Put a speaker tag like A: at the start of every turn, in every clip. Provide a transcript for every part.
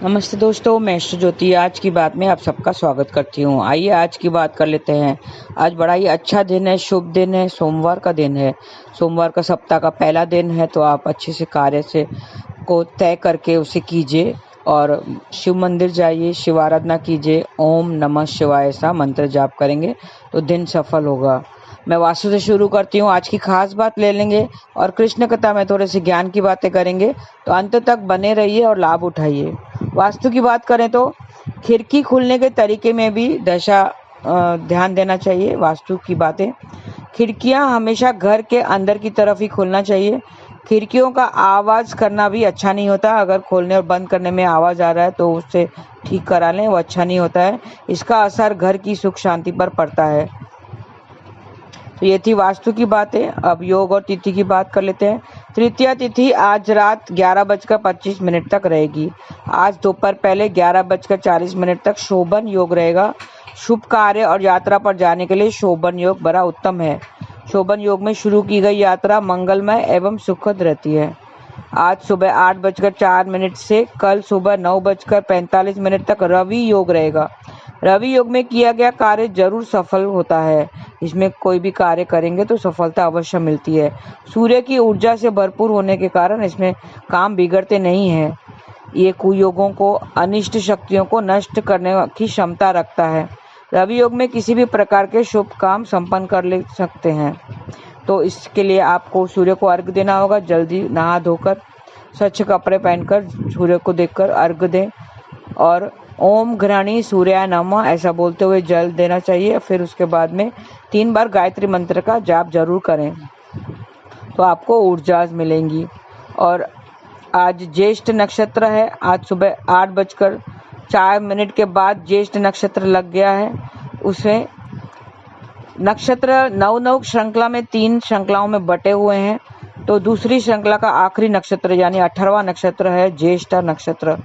A: नमस्ते दोस्तों, मैं इष्ट ज्योति आज की बात में आप सबका स्वागत करती हूँ। आइए आज की बात कर लेते हैं। आज बड़ा ही अच्छा दिन है, शुभ दिन है, सोमवार का दिन है। सोमवार का सप्ताह का पहला दिन है, तो आप अच्छे से कार्य से को तय करके उसे कीजिए और शिव मंदिर जाइए, शिव आराधना कीजिए। ओम नमः शिवाय ऐसा मंत्र जाप करेंगे तो दिन सफल होगा। मैं वास्तु से शुरू करती हूँ। आज की खास बात ले लेंगे और कृष्ण कथा में थोड़े से ज्ञान की बातें करेंगे, तो अंत तक बने रहिए और लाभ उठाइए। वास्तु की बात करें तो खिड़की खुलने के तरीके में भी ध्यान देना चाहिए। वास्तु की बातें, खिड़कियां हमेशा घर के अंदर की तरफ ही खोलना चाहिए। खिड़कियों का आवाज करना भी अच्छा नहीं होता। अगर खोलने और बंद करने में आवाज आ रहा है तो उससे ठीक करा लें, वो अच्छा नहीं होता है। इसका असर घर की सुख शांति पर पड़ता है। तो ये थी वास्तु की बातें। अब योग और तिथि की बात कर लेते हैं। तृतीया तिथि आज रात 11:25 तक रहेगी। आज दोपहर पहले 11:40 तक शोभन योग रहेगा। शुभ कार्य और यात्रा पर जाने के लिए शोभन योग बड़ा उत्तम है। शोभन योग में शुरू की गई यात्रा मंगलमय एवं सुखद रहती है। आज सुबह 8:04 से कल सुबह 9:45 तक रवि योग रहेगा। रवि योग में किया गया कार्य जरूर सफल होता है। इसमें कोई भी कार्य करेंगे तो सफलता अवश्य मिलती है। सूर्य की ऊर्जा से भरपूर होने के कारण इसमें काम बिगड़ते नहीं हैं। ये कुयोगों को, अनिष्ट शक्तियों को नष्ट करने की क्षमता रखता है। रवि योग में किसी भी प्रकार के शुभ काम संपन्न कर ले सकते हैं। तो इसके लिए आपको सूर्य को अर्घ देना होगा। जल्दी नहा धोकर स्वच्छ कपड़े पहनकर सूर्य को देखकर अर्घ दें और ओम घृणी सूर्याय नमः ऐसा बोलते हुए जल देना चाहिए। फिर उसके बाद में 3 बार गायत्री मंत्र का जाप जरूर करें, तो आपको ऊर्जा मिलेंगी। और आज ज्येष्ठ नक्षत्र है। आज सुबह 8:04 के बाद ज्येष्ठ नक्षत्र लग गया है। उसे नक्षत्र 9 श्रृंखला में 3 श्रृंखलाओं में बटे हुए हैं। तो दूसरी श्रृंखला का आखिरी नक्षत्र यानी 18वां नक्षत्र है ज्येष्ठ नक्षत्र।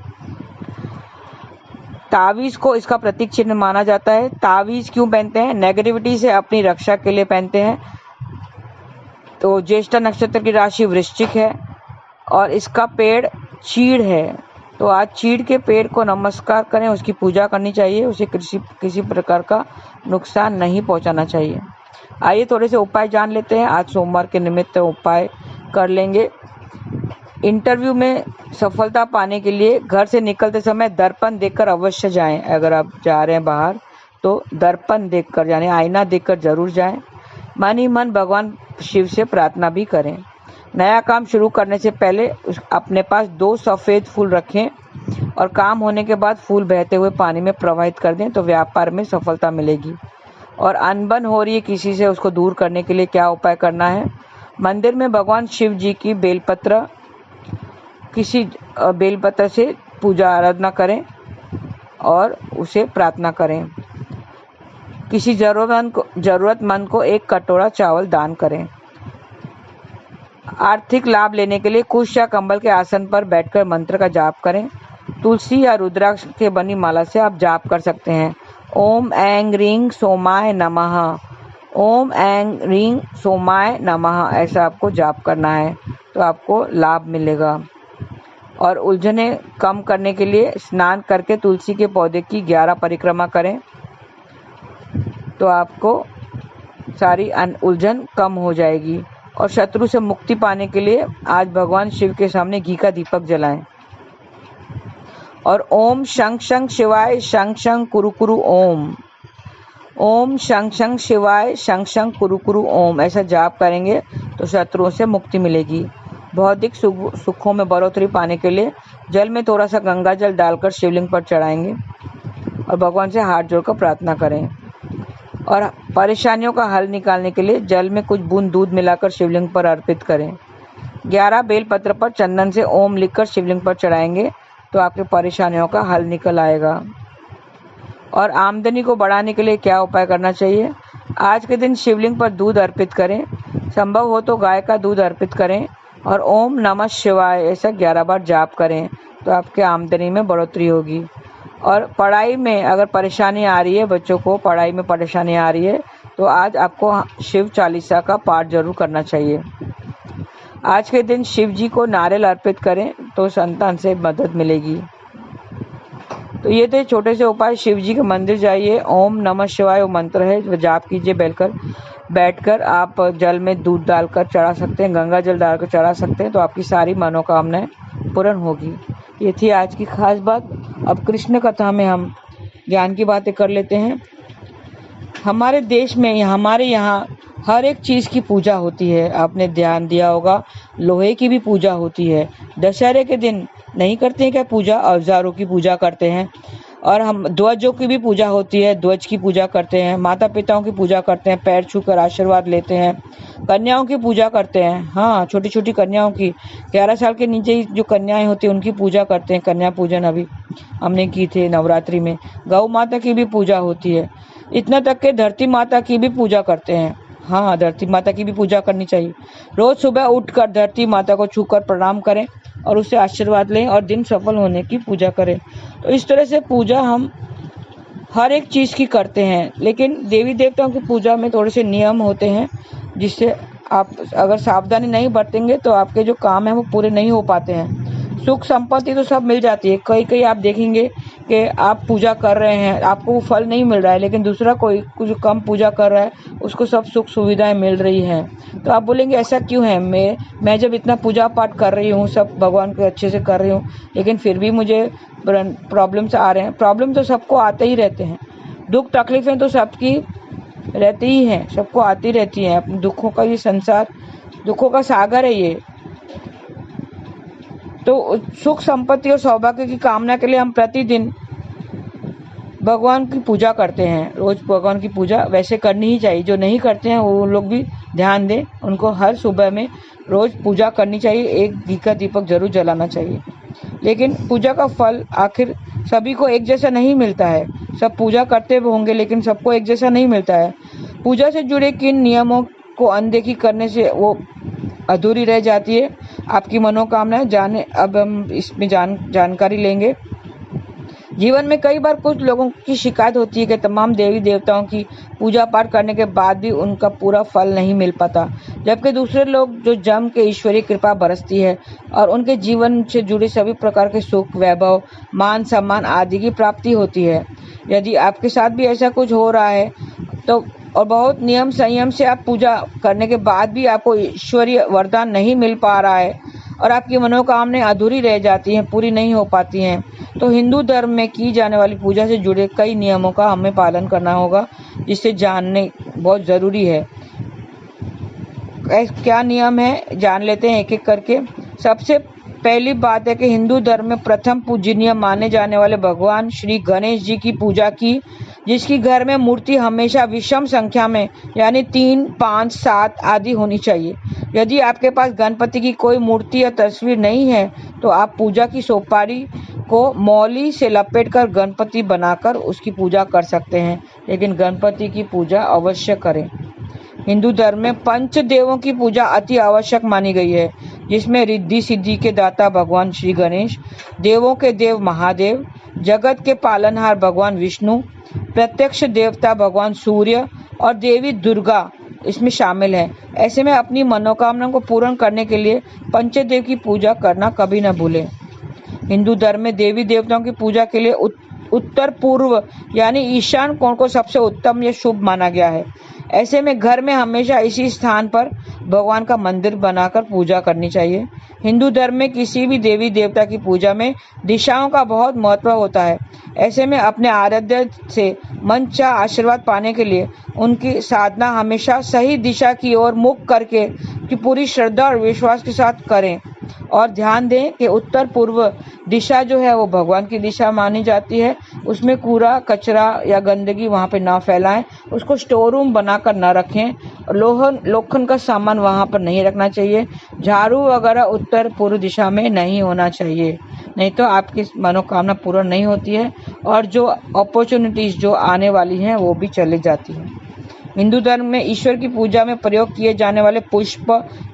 A: तावीज को इसका प्रतीक चिन्ह माना जाता है। तावीज क्यों पहनते हैं? नेगेटिविटी से अपनी रक्षा के लिए पहनते हैं। तो ज्येष्ठ नक्षत्र की राशि वृश्चिक है और इसका पेड़ चीड़ है। तो आज चीड़ के पेड़ को नमस्कार करें, उसकी पूजा करनी चाहिए। उसे किसी प्रकार का नुकसान नहीं पहुंचाना चाहिए। आइए थोड़े से उपाय जान लेते हैं। आज सोमवार के निमित्त उपाय कर लेंगे। इंटरव्यू में सफलता पाने के लिए घर से निकलते समय दर्पण देखकर अवश्य जाएं। अगर आप जा रहे हैं बाहर तो दर्पण देखकर यानी आईना देखकर जरूर जाएं। मन ही मन भगवान शिव से प्रार्थना भी करें। नया काम शुरू करने से पहले अपने पास 2 सफ़ेद फूल रखें और काम होने के बाद फूल बहते हुए पानी में प्रवाहित कर दें, तो व्यापार में सफलता मिलेगी। और अनबन हो रही है किसी से, उसको दूर करने के लिए क्या उपाय करना है? मंदिर में भगवान शिव जी की किसी बेलपत्र से पूजा आराधना करें और उसे प्रार्थना करें। किसी जरूरतमंद को 1 कटोरा चावल दान करें। आर्थिक लाभ लेने के लिए कुश या कंबल के आसन पर बैठकर मंत्र का जाप करें। तुलसी या रुद्राक्ष के बनी माला से आप जाप कर सकते हैं। ओम ऐं ह्रीं सोमाय नमः, ओम ऐं ह्रीं सोमाय नमः ऐसा आपको जाप करना है, तो आपको लाभ मिलेगा। और उलझने कम करने के लिए स्नान करके तुलसी के पौधे की 11 परिक्रमा करें, तो आपको सारी उलझन कम हो जाएगी। और शत्रु से मुक्ति पाने के लिए आज भगवान शिव के सामने घी का दीपक जलाएं और ओम शं शं शिवाय शं शं कुरु कुरु ओम, ओम शं शं शिवाय शं शं कुरु कुरु ओम ऐसा जाप करेंगे तो शत्रुओं से मुक्ति मिलेगी। भौतिक सुखों में बढ़ोतरी पाने के लिए जल में थोड़ा सा गंगा जल डालकर शिवलिंग पर चढ़ाएंगे और भगवान से हाथ जोड़कर प्रार्थना करें। और परेशानियों का हल निकालने के लिए जल में कुछ बूंद दूध मिलाकर शिवलिंग पर अर्पित करें। 11 बेलपत्र पर चंदन से ओम लिखकर शिवलिंग पर चढ़ाएंगे तो आपकी परेशानियों का हल निकल आएगा। और आमदनी को बढ़ाने के लिए क्या उपाय करना चाहिए? आज के दिन शिवलिंग पर दूध अर्पित करें। संभव हो तो गाय का दूध अर्पित करें और ओम नमः शिवाय ऐसा 11 बार जाप करें, तो आपके आमदनी में बढ़ोतरी होगी। और पढ़ाई में अगर परेशानी आ रही है, बच्चों को पढ़ाई में परेशानी आ रही है, तो आज आपको शिव चालीसा का पाठ जरूर करना चाहिए। आज के दिन शिव जी को नारियल अर्पित करें तो संतान से मदद मिलेगी। तो ये थे छोटे से उपाय। शिव जी के मंदिर जाइए, ओम नमः शिवाय वो मंत्र है, वो जाप कीजिए बैठकर। आप जल में दूध डालकर चढ़ा सकते हैं, गंगा जल डालकर चढ़ा सकते हैं, तो आपकी सारी मनोकामनाएं पूर्ण होगी। ये थी आज की खास बात। अब कृष्ण कथा में हम ज्ञान की बातें कर लेते हैं। हमारे देश में, हमारे यहाँ हर एक चीज़ की पूजा होती है। आपने ध्यान दिया होगा, लोहे की भी पूजा होती है। दशहरे के दिन नहीं करते हैं क्या पूजा? औजारों की पूजा करते हैं। और हम ध्वजों की भी पूजा होती है, ध्वज की पूजा करते हैं। माता पिताओं की पूजा करते हैं, पैर छूकर आशीर्वाद लेते हैं। कन्याओं की पूजा करते हैं, हाँ, छोटी छोटी कन्याओं की, 11 साल के नीचे ही जो कन्याएं होती हैं उनकी पूजा करते हैं। कन्या पूजन अभी हमने की थे नवरात्रि में। गौ माता की भी पूजा होती है। इतना तक के धरती माता की भी पूजा करते हैं। हाँ, धरती माता की भी पूजा करनी चाहिए। रोज सुबह उठकर धरती माता को छूकर प्रणाम करें और उससे आशीर्वाद लें और दिन सफल होने की पूजा करें। तो इस तरह से पूजा हम हर एक चीज़ की करते हैं। लेकिन देवी देवताओं की पूजा में थोड़े से नियम होते हैं, जिससे आप अगर सावधानी नहीं बरतेंगे तो आपके जो काम है वो पूरे नहीं हो पाते हैं। सुख संपत्ति तो सब मिल जाती है। कई आप देखेंगे कि आप पूजा कर रहे हैं, आपको वो फल नहीं मिल रहा है, लेकिन दूसरा कोई कुछ कम पूजा कर रहा है, उसको सब सुख सुविधाएं मिल रही हैं। तो आप बोलेंगे ऐसा क्यों है? मैं जब इतना पूजा पाठ कर रही हूँ, सब भगवान के अच्छे से कर रही हूँ, लेकिन फिर भी मुझे प्रॉब्लम्स आ रहे हैं। प्रॉब्लम तो सबको आते ही रहते हैं, दुख तकलीफें तो सबकी रहती ही हैं, सबको आती रहती हैं। अपने दुखों का ये संसार दुखों का सागर है ये। तो सुख संपत्ति और सौभाग्य की कामना के लिए हम प्रतिदिन भगवान की पूजा करते हैं। रोज भगवान की पूजा वैसे करनी ही चाहिए। जो नहीं करते हैं वो लोग भी ध्यान दें, उनको हर सुबह में रोज पूजा करनी चाहिए। एक घी का दीपक जरूर जलाना चाहिए। लेकिन पूजा का फल आखिर सभी को एक जैसा नहीं मिलता है। सब पूजा करते होंगे लेकिन सबको एक जैसा नहीं मिलता है। पूजा से जुड़े किन नियमों को अनदेखी करने से वो अधूरी रह जाती है, आपकी मनोकामनाएं जाने। अब हम इसमें जानकारी लेंगे। जीवन में कई बार कुछ लोगों की शिकायत होती है कि तमाम देवी देवताओं की पूजा पाठ करने के बाद भी उनका पूरा फल नहीं मिल पाता, जबकि दूसरे लोग जो जम के ईश्वरीय कृपा बरसती है और उनके जीवन से जुड़े सभी प्रकार के सुख, वैभव, मान सम्मान आदि की प्राप्ति होती है। यदि आपके साथ भी ऐसा कुछ हो रहा है तो और बहुत नियम संयम से आप पूजा करने के बाद भी आपको ईश्वरीय वरदान नहीं मिल पा रहा है और आपकी मनोकामनाएं अधूरी रह जाती हैं, पूरी नहीं हो पाती हैं, तो हिंदू धर्म में की जाने वाली पूजा से जुड़े कई नियमों का हमें पालन करना होगा, जिससे जानने बहुत ज़रूरी है। क्या नियम है जान लेते हैं एक एक करके। सबसे पहली बात है कि हिंदू धर्म में प्रथम पूजनीय माने जाने वाले भगवान श्री गणेश जी की पूजा की, जिसकी घर में मूर्ति हमेशा विषम संख्या में यानी 3, 5, 7 आदि होनी चाहिए। यदि आपके पास गणपति की कोई मूर्ति या तस्वीर नहीं है तो आप पूजा की सोपारी को मौली से लपेटकर गणपति बनाकर उसकी पूजा कर सकते हैं, लेकिन गणपति की पूजा अवश्य करें। हिंदू धर्म में पंचदेवों की पूजा अति आवश्यक मानी गई है, जिसमें रिद्धि सिद्धि के दाता भगवान श्री गणेश, देवों के देव महादेव, जगत के पालनहार भगवान विष्णु, प्रत्यक्ष देवता भगवान सूर्य और देवी दुर्गा इसमें शामिल है। ऐसे में अपनी मनोकामना को पूर्ण करने के लिए पंचदेव की पूजा करना कभी न भूलें। हिंदू धर्म में देवी देवताओं की पूजा के लिए उत्तर पूर्व यानी ईशान कोण को सबसे उत्तम या शुभ माना गया है। ऐसे में घर में हमेशा इसी स्थान पर भगवान का मंदिर बनाकर पूजा करनी चाहिए। हिंदू धर्म में किसी भी देवी देवता की पूजा में दिशाओं का बहुत महत्व होता है। ऐसे में अपने आराध्य से मनचाहा आशीर्वाद पाने के लिए उनकी साधना हमेशा सही दिशा की ओर मुख करके की पूरी श्रद्धा और विश्वास के साथ करें और ध्यान दें कि उत्तर पूर्व दिशा जो है वो भगवान की दिशा मानी जाती है। उसमें कूड़ा कचरा या गंदगी वहाँ पे ना फैलाएं, उसको स्टोर रूम बनाकर ना रखें, लोखंड का सामान वहाँ पर नहीं रखना चाहिए, झाड़ू वगैरह उत्तर पूर्व दिशा में नहीं होना चाहिए, नहीं तो आपकी मनोकामना पूर्ण नहीं होती है और जो अपॉर्चुनिटीज जो आने वाली हैं वो भी चली जाती हैं। हिंदू धर्म में ईश्वर की पूजा में प्रयोग किए जाने वाले पुष्प,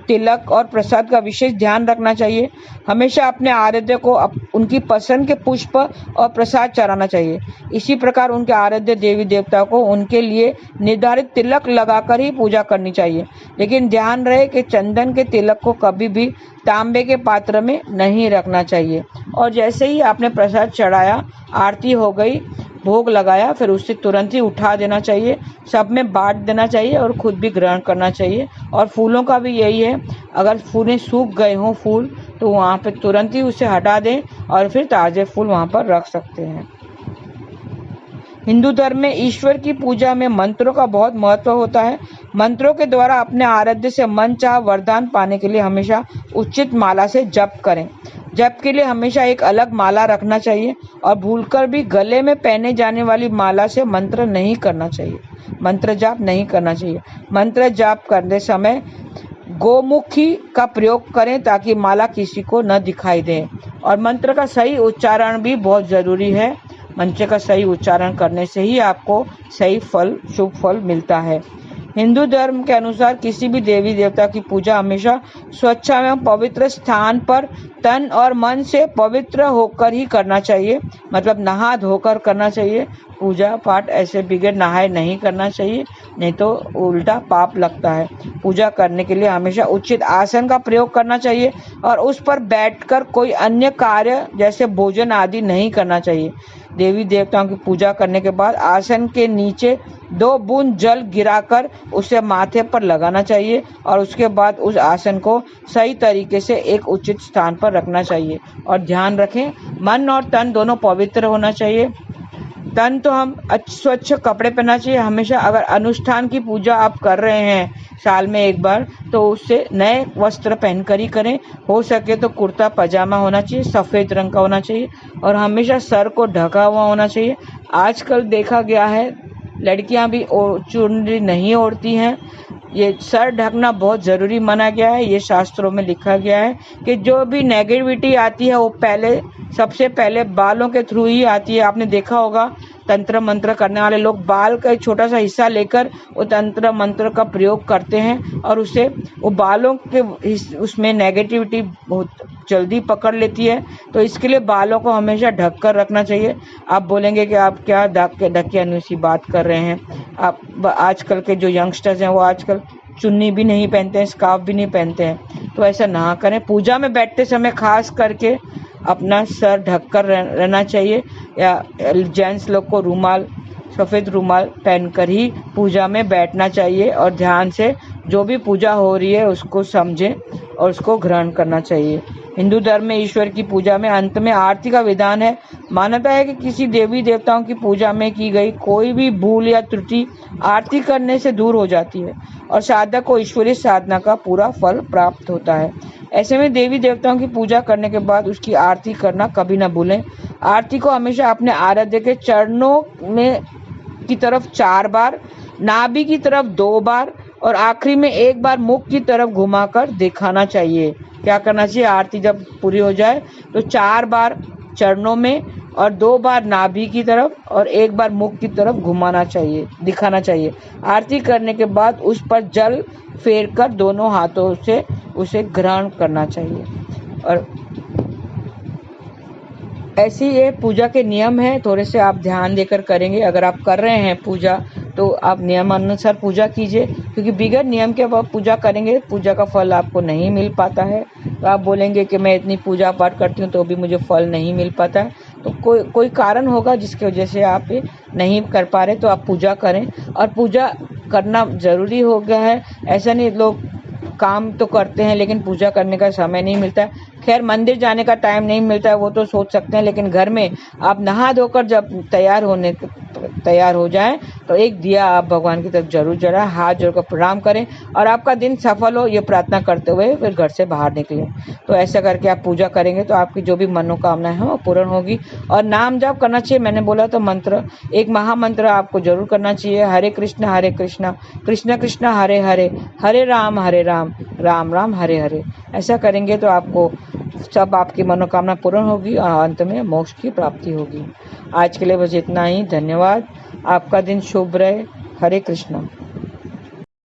A: तिलक और प्रसाद का विशेष ध्यान रखना चाहिए। हमेशा अपने आराध्य को उनकी पसंद के पुष्प और प्रसाद चढ़ाना चाहिए। इसी प्रकार उनके आराध्य देवी देवता को उनके लिए निर्धारित तिलक लगाकर ही पूजा करनी चाहिए। लेकिन ध्यान रहे कि चंदन के तिलक को कभी भी तांबे के पात्र में नहीं रखना चाहिए। और जैसे ही आपने प्रसाद चढ़ाया, आरती हो गई, भोग लगाया, फिर उससे तुरंत ही उठा देना चाहिए, सब में बांट देना चाहिए और खुद भी ग्रहण करना चाहिए। और फूलों का भी यही है, अगर फूलें सूख गए हों फूल तो वहाँ पे तुरंत ही उसे हटा दें और फिर ताज़े फूल वहाँ पर रख सकते हैं। हिंदू धर्म में ईश्वर की पूजा में मंत्रों का बहुत महत्व होता है। मंत्रों के द्वारा अपने आराध्य से मनचाहा वरदान पाने के लिए हमेशा उचित माला से जप करें। जप के लिए हमेशा एक अलग माला रखना चाहिए और भूलकर भी गले में पहने जाने वाली माला से मंत्र नहीं करना चाहिए, मंत्र जाप नहीं करना चाहिए। मंत्र जाप करते समय गोमुखी का प्रयोग करें ताकि माला किसी को न दिखाई दे। और मंत्र का सही उच्चारण भी बहुत जरूरी है। मंत्र का सही उच्चारण करने से ही आपको सही फल, शुभ फल मिलता है। हिंदू धर्म के अनुसार किसी भी देवी देवता की पूजा हमेशा स्वच्छ एवं पवित्र स्थान पर तन और मन से पवित्र होकर ही करना चाहिए, मतलब नहा धोकर करना चाहिए। पूजा पाठ ऐसे बगैर नहाए नहीं करना चाहिए, नहीं तो उल्टा पाप लगता है। पूजा करने के लिए हमेशा उचित आसन का प्रयोग करना चाहिए और उस पर बैठकर कोई अन्य कार्य जैसे भोजन आदि नहीं करना चाहिए। देवी देवताओं की पूजा करने के बाद आसन के नीचे 2 बूंद जल गिराकर उसे माथे पर लगाना चाहिए और उसके बाद उस आसन को सही तरीके से एक उचित स्थान पर रखना चाहिए। और ध्यान रखें, मन और तन दोनों पवित्र होना चाहिए। तन तो हम स्वच्छ कपड़े पहनना चाहिए हमेशा। अगर अनुष्ठान की पूजा आप कर रहे हैं साल में एक बार, तो उससे नए वस्त्र पहनकर ही करें। हो सके तो कुर्ता पजामा होना चाहिए, सफ़ेद रंग का होना चाहिए और हमेशा सर को ढका हुआ होना चाहिए। आजकल देखा गया है लड़कियां भी चुनरी नहीं ओढ़ती हैं। ये सर ढकना बहुत ज़रूरी माना गया है। ये शास्त्रों में लिखा गया है कि जो भी नेगेटिविटी आती है वो सबसे पहले बालों के थ्रू ही आती है। आपने देखा होगा तंत्र मंत्र करने वाले लोग बाल का एक छोटा सा हिस्सा लेकर वो तंत्र मंत्र का प्रयोग करते हैं और उससे वो बालों के उसमें नेगेटिविटी बहुत जल्दी पकड़ लेती है। तो इसके लिए बालों को हमेशा ढक कर रखना चाहिए। आप बोलेंगे कि आप क्या ढके अनुसी बात कर रहे हैं। आप आजकल के जो यंगस्टर्स हैं वो आजकल चुन्नी भी नहीं पहनते हैं, स्कार्फ भी नहीं पहनते हैं, तो ऐसा ना करें। पूजा में बैठते समय खास करके अपना सर ढककर रहना चाहिए या जेंट्स लोग को रुमाल, सफ़ेद रुमाल पहनकर ही पूजा में बैठना चाहिए और ध्यान से जो भी पूजा हो रही है उसको समझें और उसको ग्रहण करना चाहिए। हिंदू धर्म में ईश्वर की पूजा में अंत में आरती का विधान है। मान्यता है कि किसी देवी देवताओं की पूजा में की गई कोई भी भूल या त्रुटि आरती करने से दूर हो जाती है और साधक को ईश्वरीय साधना का पूरा फल प्राप्त होता है। ऐसे में देवी देवताओं की पूजा करने के बाद उसकी आरती करना कभी न भूलें। आरती को हमेशा अपने आराध्य के चरणों में की तरफ 4 बार, नाभि की तरफ 2 बार और आखिरी में 1 बार मुख की तरफ घुमाकर दिखाना चाहिए। क्या करना चाहिए? आरती जब पूरी हो जाए तो 4 बार चरणों में और 2 बार नाभि की तरफ और 1 बार मुख की तरफ घुमाना चाहिए, दिखाना चाहिए। आरती करने के बाद उस पर जल फेरकर दोनों हाथों से उसे ग्रहण करना चाहिए। और ऐसी ये पूजा के नियम है, थोड़े से आप ध्यान देकर करेंगे। अगर आप कर रहे हैं पूजा तो आप नियमानुसार पूजा कीजिए, क्योंकि बिगैर नियम के आप पूजा करेंगे पूजा का फल आपको नहीं मिल पाता है। तो आप बोलेंगे कि मैं इतनी पूजा पाठ करती हूँ तो भी मुझे फल नहीं मिल पाता है, तो कोई कारण होगा जिसकी वजह से आप नहीं कर पा रहे। तो आप पूजा करें और पूजा करना ज़रूरी हो गया है। ऐसा नहीं लोग काम तो करते हैं लेकिन पूजा करने का समय नहीं मिलता है। खैर मंदिर जाने का टाइम नहीं मिलता है वो तो सोच सकते हैं, लेकिन घर में आप नहा धोकर जब तैयार हो जाएं तो एक दिया आप भगवान की तरफ जरूर जलाएं, हाथ जोड़कर प्रणाम करें और आपका दिन सफल हो ये प्रार्थना करते हुए फिर घर से बाहर निकलें। तो ऐसा करके आप पूजा करेंगे तो आपकी जो भी मनोकामनाएं हैं वो पूर्ण होगी। और नाम जाप करना चाहिए। मैंने बोला तो मंत्र, एक महामंत्र आपको जरूर करना चाहिए, हरे कृष्णा कृष्ण कृष्ण हरे हरे, हरे राम राम राम हरे हरे। ऐसा करेंगे तो आपको सब आपकी मनोकामना पूर्ण होगी और अंत में मोक्ष की प्राप्ति होगी। आज के लिए बस इतना ही। धन्यवाद। आपका दिन शुभ रहे। हरे कृष्णा।